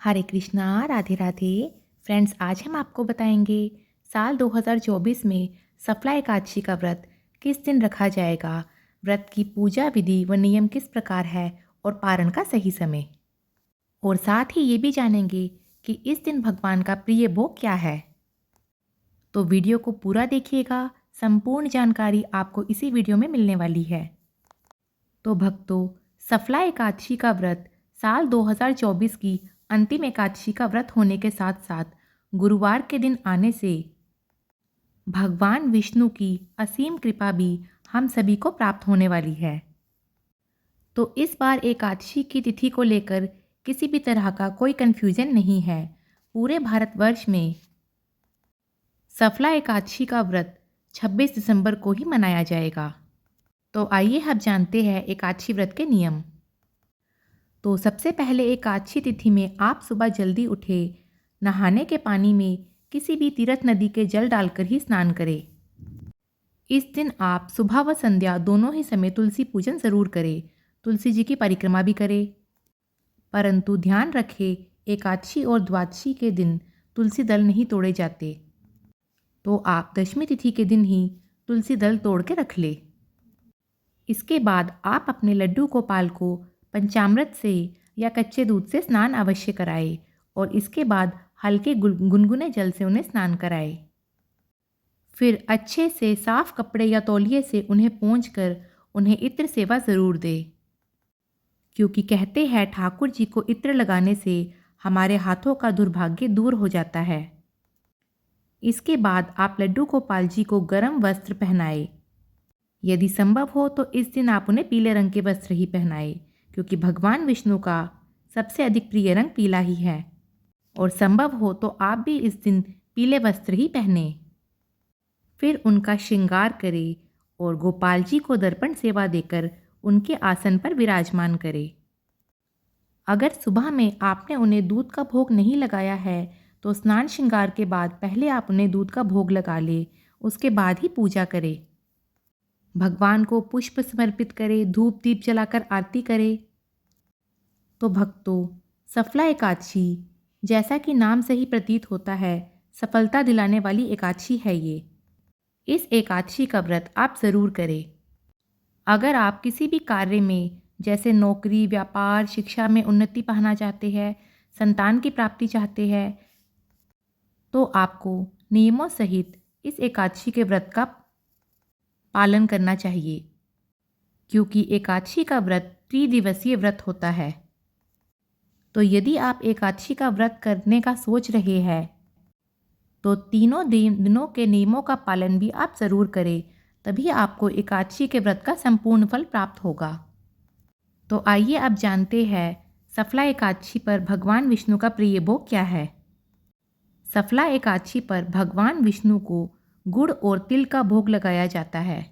हरे Krishna, Radhe Radhe. Friends, आज हम आपको बताएंगे साल 2024 में सफला एकादशी का व्रत किस दिन रखा जाएगा, व्रत की पूजा विधि व नियम किस प्रकार है और पारण का सही समय। और साथ ही ये भी जानेंगे कि इस दिन भगवान का प्रिय भोग क्या है। तो वीडियो को पूरा देखिएगा, संपूर्ण जानकारी आपको इसी वीडियो में मिलने वाली है। तो भक्तों, सफला एकादशी का व्रत साल 2024 की अंतिम एकादशी का व्रत होने के साथ साथ गुरुवार के दिन आने से भगवान विष्णु की असीम कृपा भी हम सभी को प्राप्त होने वाली है। तो इस बार एकादशी की तिथि को लेकर किसी भी तरह का कोई कन्फ्यूजन नहीं है। पूरे भारतवर्ष में सफला एकादशी का व्रत 26 दिसंबर को ही मनाया जाएगा। तो आइए हम जानते हैं एकादशी व्रत के नियम। तो सबसे पहले एकादशी तिथि में आप सुबह जल्दी उठे, नहाने के पानी में किसी भी तीर्थ नदी के जल डालकर ही स्नान करें। इस दिन आप सुबह व संध्या दोनों ही समय तुलसी पूजन ज़रूर करें, तुलसी जी की परिक्रमा भी करें। परंतु ध्यान रखें, एकादशी और द्वादशी के दिन तुलसी दल नहीं तोड़े जाते, तो आप दशमी तिथि के दिन ही तुलसी दल तोड़ के रख ले। इसके बाद आप अपने लड्डू गोपाल को पंचामृत से या कच्चे दूध से स्नान अवश्य कराएं और इसके बाद हल्के गुनगुने जल से उन्हें स्नान कराएं। फिर अच्छे से साफ कपड़े या तौलिए से उन्हें पोंछकर उन्हें इत्र सेवा ज़रूर दें, क्योंकि कहते हैं ठाकुर जी को इत्र लगाने से हमारे हाथों का दुर्भाग्य दूर हो जाता है। इसके बाद आप लड्डू गोपाल जी को गर्म वस्त्र पहनाएं। यदि संभव हो तो इस दिन आप उन्हें पीले रंग के वस्त्र ही पहनाएं, क्योंकि भगवान विष्णु का सबसे अधिक प्रिय रंग पीला ही है। और संभव हो तो आप भी इस दिन पीले वस्त्र ही पहने। फिर उनका श्रृंगार करें और गोपाल जी को दर्पण सेवा देकर उनके आसन पर विराजमान करें। अगर सुबह में आपने उन्हें दूध का भोग नहीं लगाया है तो स्नान श्रृंगार के बाद पहले आप उन्हें दूध का भोग लगा लें, उसके बाद ही पूजा करें। भगवान को पुष्प समर्पित करें, धूप दीप जलाकर आरती करें। तो भक्तों, सफला एकादशी जैसा कि नाम से ही प्रतीत होता है, सफलता दिलाने वाली एकादशी है ये। इस एकादशी का व्रत आप ज़रूर करें। अगर आप किसी भी कार्य में जैसे नौकरी, व्यापार, शिक्षा में उन्नति पाना चाहते हैं, संतान की प्राप्ति चाहते हैं, तो आपको नियमों सहित इस एकादशी के व्रत का पालन करना चाहिए, क्योंकि एकादशी का व्रत त्रिदिवसीय व्रत होता है। तो यदि आप एकादशी का व्रत करने का सोच रहे हैं तो तीनों दिनों के नियमों का पालन भी आप ज़रूर करें, तभी आपको एकादशी के व्रत का संपूर्ण फल प्राप्त होगा। तो आइए अब जानते हैं सफला एकादशी पर भगवान विष्णु का प्रिय भोग क्या है। सफला एकादशी पर भगवान विष्णु को गुड़ और तिल का भोग लगाया जाता है,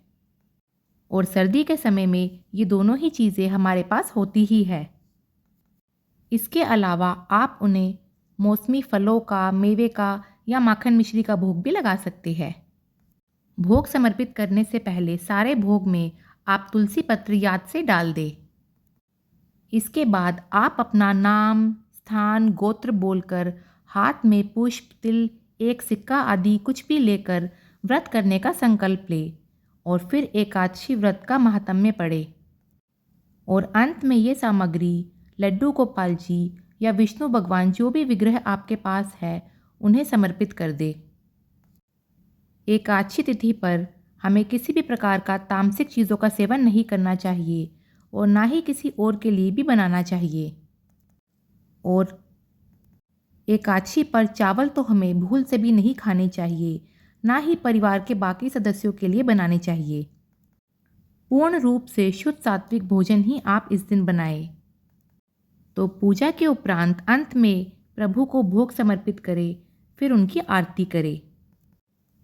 और सर्दी के समय में ये दोनों ही चीज़ें हमारे पास होती ही है। इसके अलावा आप उन्हें मौसमी फलों का, मेवे का या माखन मिश्री का भोग भी लगा सकते हैं। भोग समर्पित करने से पहले सारे भोग में आप तुलसी पत्र याद से डाल दें। इसके बाद आप अपना नाम, स्थान, गोत्र बोलकर हाथ में पुष्प, तिल, एक सिक्का आदि कुछ भी लेकर व्रत करने का संकल्प लें और फिर एकादशी व्रत का महात्म्य पढ़ें। और अंत में ये सामग्री लड्डू गोपाल जी या विष्णु भगवान, जो भी विग्रह आपके पास है, उन्हें समर्पित कर दे। एकादशी तिथि पर हमें किसी भी प्रकार का तामसिक चीज़ों का सेवन नहीं करना चाहिए और ना ही किसी और के लिए भी बनाना चाहिए। और एकादशी पर चावल तो हमें भूल से भी नहीं खाने चाहिए, ना ही परिवार के बाकी सदस्यों के लिए बनाने चाहिए। पूर्ण रूप से शुद्ध सात्विक भोजन ही आप इस दिन बनाएं। तो पूजा के उपरांत अंत में प्रभु को भोग समर्पित करें, फिर उनकी आरती करें।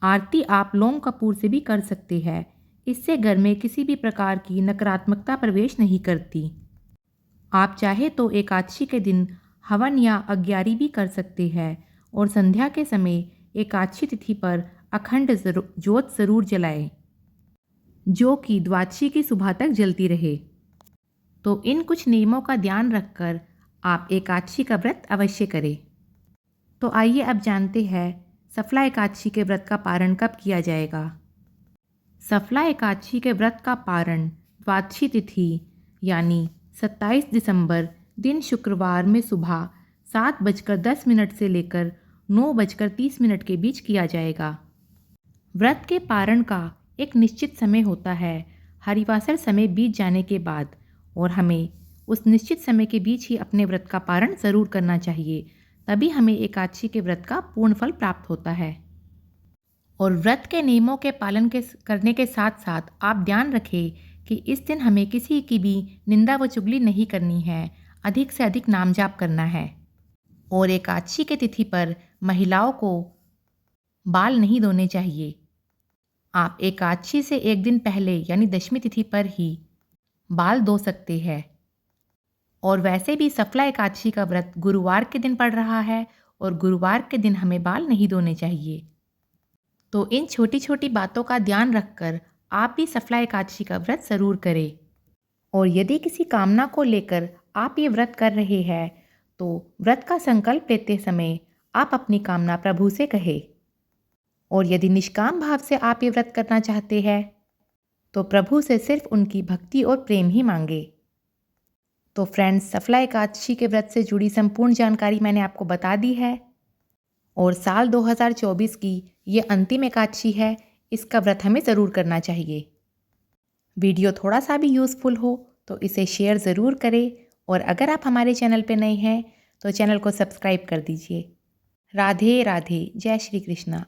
आरती आप लौंग कपूर से भी कर सकते हैं, इससे घर में किसी भी प्रकार की नकारात्मकता प्रवेश नहीं करती। आप चाहे तो एकादशी के दिन हवन या अग्यारी भी कर सकते हैं और संध्या के समय एकादशी तिथि पर अखंड ज्योत जरूर जलाएं, जो कि द्वादशी की सुबह तक जलती रहे। तो इन कुछ नियमों का ध्यान रखकर आप एकादशी का व्रत अवश्य करें। तो आइए अब जानते हैं सफला एकादशी के व्रत का पारण कब किया जाएगा। सफला एकादशी के व्रत का पारण द्वादशी तिथि यानी 27 दिसंबर दिन शुक्रवार में सुबह 7:10 से लेकर 9:30 के बीच किया जाएगा। व्रत के पारण का एक निश्चित समय होता है। हरिवासर समय बीत जाने के बाद और हमें उस निश्चित समय के बीच ही अपने व्रत का पारण ज़रूर करना चाहिए, तभी हमें एकादशी के व्रत का पूर्ण फल प्राप्त होता है। और व्रत के नियमों के पालन करने के साथ साथ आप ध्यान रखें कि इस दिन हमें किसी की भी निंदा व चुगली नहीं करनी है, अधिक से अधिक नाम जाप करना है। और एकादशी के तिथि पर महिलाओं को बाल नहीं धोने चाहिए। आप एकादशी से एक दिन पहले यानी दशमी तिथि पर ही बाल धो सकते हैं। और वैसे भी सफला एकादशी का व्रत गुरुवार के दिन पड़ रहा है और गुरुवार के दिन हमें बाल नहीं धोने चाहिए। तो इन छोटी छोटी बातों का ध्यान रखकर आप भी सफला एकादशी का व्रत ज़रूर करें। और यदि किसी कामना को लेकर आप ये व्रत कर रहे हैं तो व्रत का संकल्प लेते समय आप अपनी कामना प्रभु से कहें। और यदि निष्काम भाव से आप ये व्रत करना चाहते हैं तो प्रभु से सिर्फ उनकी भक्ति और प्रेम ही मांगे। तो फ्रेंड्स, सफला एकादशी के व्रत से जुड़ी संपूर्ण जानकारी मैंने आपको बता दी है। और साल 2024 की ये अंतिम एकादशी है, इसका व्रत हमें ज़रूर करना चाहिए। वीडियो थोड़ा सा भी यूज़फुल हो तो इसे शेयर ज़रूर करें। और अगर आप हमारे चैनल पर नए हैं तो चैनल को सब्सक्राइब कर दीजिए। राधे राधे, जय श्री कृष्णा।